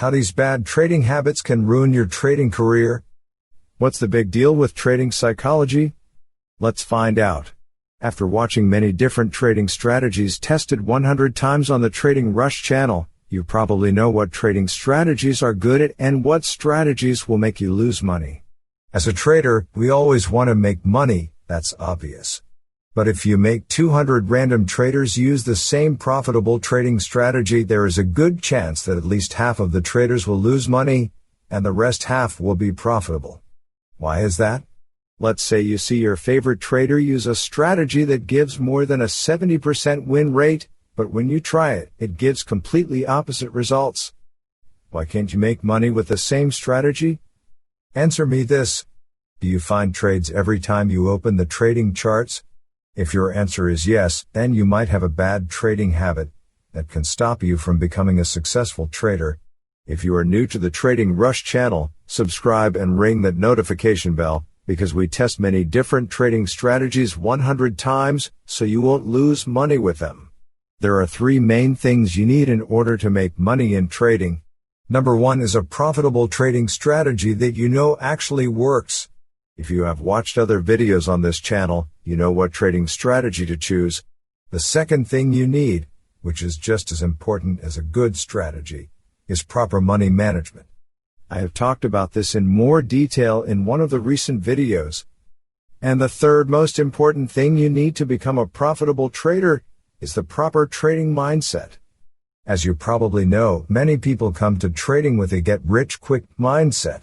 How these bad trading habits can ruin your trading career? What's the big deal with trading psychology? Let's find out. After watching many different trading strategies tested 100 times on the Trading Rush channel, you probably know what trading strategies are good at and what strategies will make you lose money. As a trader, we always want to make money, that's obvious. But if you make 200 random traders use the same profitable trading strategy, there is a good chance that at least half of the traders will lose money, and the rest half will be profitable. Why is that? Let's say you see your favorite trader use a strategy that gives more than a 70% win rate, but when you try it, it gives completely opposite results. Why can't you make money with the same strategy? Answer me this. Do you find trades every time you open the trading charts? If your answer is yes, then you might have a bad trading habit that can stop you from becoming a successful trader. If you are new to the Trading Rush channel, subscribe and ring that notification bell, because we test many different trading strategies 100 times, so you won't lose money with them. There are 3 main things you need in order to make money in trading. Number 1 is a profitable trading strategy that you know actually works. If you have watched other videos on this channel, you know what trading strategy to choose. The second thing you need, which is just as important as a good strategy, is proper money management. I have talked about this in more detail in one of the recent videos. And the third most important thing you need to become a profitable trader is the proper trading mindset. As you probably know, many people come to trading with a get-rich-quick mindset.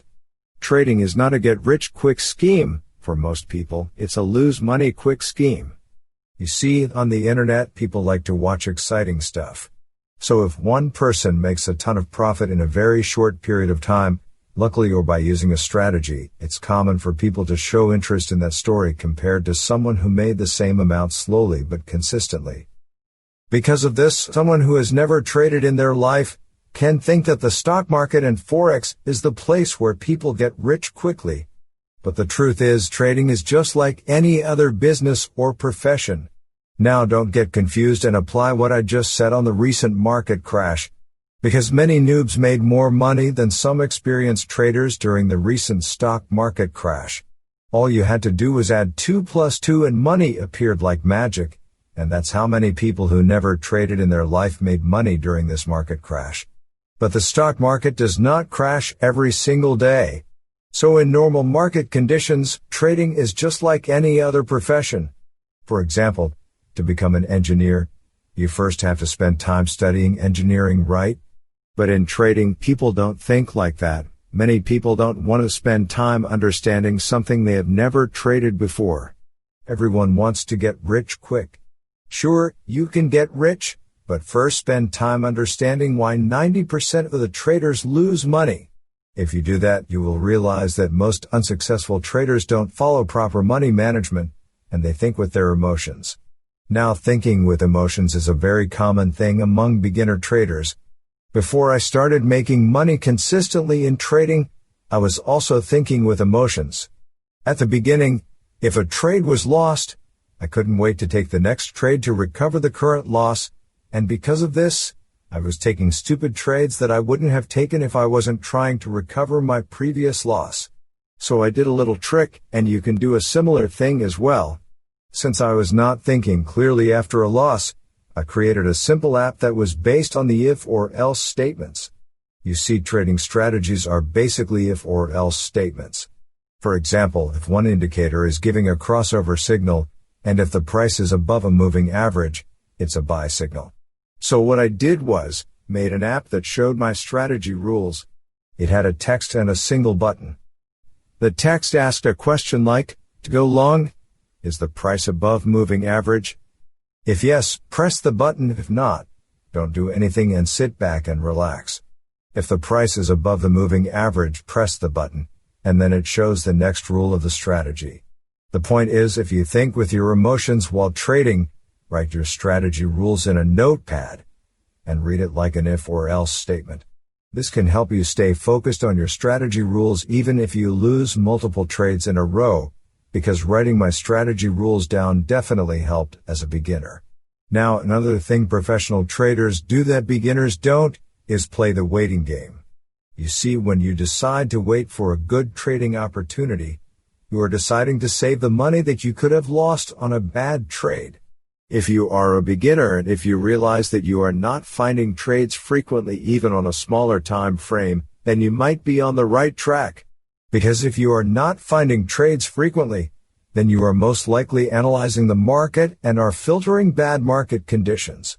Trading is not a get-rich-quick scheme. For most people, it's a lose-money-quick scheme. You see, on the internet, people like to watch exciting stuff. So if one person makes a ton of profit in a very short period of time, luckily or by using a strategy, it's common for people to show interest in that story compared to someone who made the same amount slowly but consistently. Because of this, someone who has never traded in their life can think that the stock market and Forex is the place where people get rich quickly. But the truth is, trading is just like any other business or profession. Now don't get confused and apply what I just said on the recent market crash. Because many noobs made more money than some experienced traders during the recent stock market crash. All you had to do was add 2 plus 2 and money appeared like magic. And that's how many people who never traded in their life made money during this market crash. But the stock market does not crash every single day. So in normal market conditions, trading is just like any other profession. For example, to become an engineer, you first have to spend time studying engineering, right? But in trading, people don't think like that. Many people don't want to spend time understanding something they have never traded before. Everyone wants to get rich quick. Sure, you can get rich, but first spend time understanding why 90% of the traders lose money. If you do that, you will realize that most unsuccessful traders don't follow proper money management, and they think with their emotions. Now, thinking with emotions is a very common thing among beginner traders. Before I started making money consistently in trading, I was also thinking with emotions. At the beginning, if a trade was lost, I couldn't wait to take the next trade to recover the current loss, and because of this, I was taking stupid trades that I wouldn't have taken if I wasn't trying to recover my previous loss. So I did a little trick, and you can do a similar thing as well. Since I was not thinking clearly after a loss, I created a simple app that was based on the if or else statements. You see, trading strategies are basically if or else statements. For example, if one indicator is giving a crossover signal, and if the price is above a moving average, it's a buy signal. So what I did was, made an app that showed my strategy rules. It had a text and a single button. The text asked a question like, to go long, is the price above moving average? If yes, press the button. If not, don't do anything and sit back and relax. If the price is above the moving average, press the button, and then it shows the next rule of the strategy. The point is, if you think with your emotions while trading, write your strategy rules in a notepad and read it like an if or else statement. This can help you stay focused on your strategy rules even if you lose multiple trades in a row, because writing my strategy rules down definitely helped as a beginner. Now, another thing professional traders do that beginners don't is play the waiting game. You see, when you decide to wait for a good trading opportunity, you are deciding to save the money that you could have lost on a bad trade. If you are a beginner and if you realize that you are not finding trades frequently even on a smaller time frame, then you might be on the right track. Because if you are not finding trades frequently, then you are most likely analyzing the market and are filtering bad market conditions.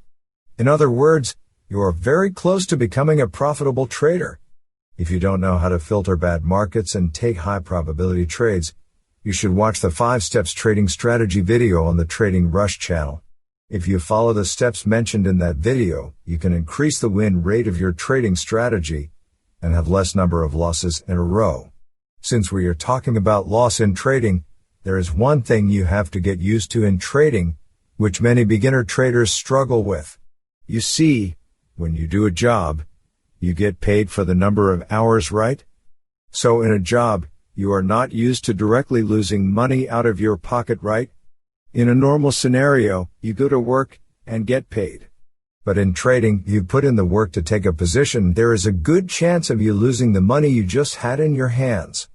In other words, you are very close to becoming a profitable trader. If you don't know how to filter bad markets and take high probability trades, you should watch the 5 Steps Trading Strategy video on the Trading Rush channel. If you follow the steps mentioned in that video, you can increase the win rate of your trading strategy and have less number of losses in a row. Since we are talking about loss in trading, there is one thing you have to get used to in trading, which many beginner traders struggle with. You see, when you do a job, you get paid for the number of hours, right? So in a job, you are not used to directly losing money out of your pocket, right? In a normal scenario, you go to work and get paid. But in trading, you put in the work to take a position. There is a good chance of you losing the money you just had in your hands.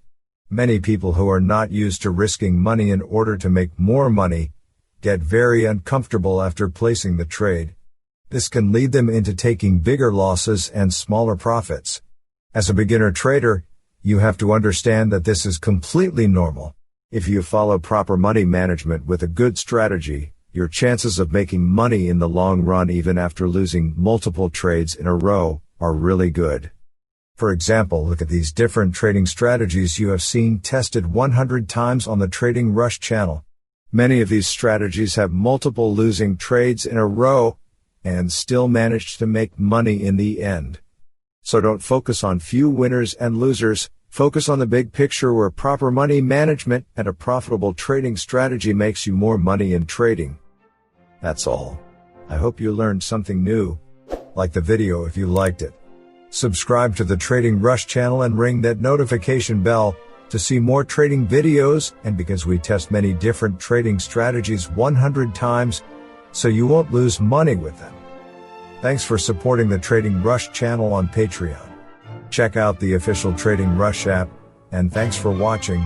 Many people who are not used to risking money in order to make more money get very uncomfortable after placing the trade. This can lead them into taking bigger losses and smaller profits. As a beginner trader, you have to understand that this is completely normal. If you follow proper money management with a good strategy, your chances of making money in the long run even after losing multiple trades in a row are really good. For example, look at these different trading strategies you have seen tested 100 times on the Trading Rush channel. Many of these strategies have multiple losing trades in a row and still managed to make money in the end. So don't focus on few winners and losers. Focus on the big picture where proper money management and a profitable trading strategy makes you more money in trading. That's all. I hope you learned something new. Like the video if you liked it. Subscribe to the Trading Rush channel and ring that notification bell to see more trading videos, and because we test many different trading strategies 100 times, so you won't lose money with them. Thanks for supporting the Trading Rush channel on Patreon. Check out the official Trading Rush app, and thanks for watching.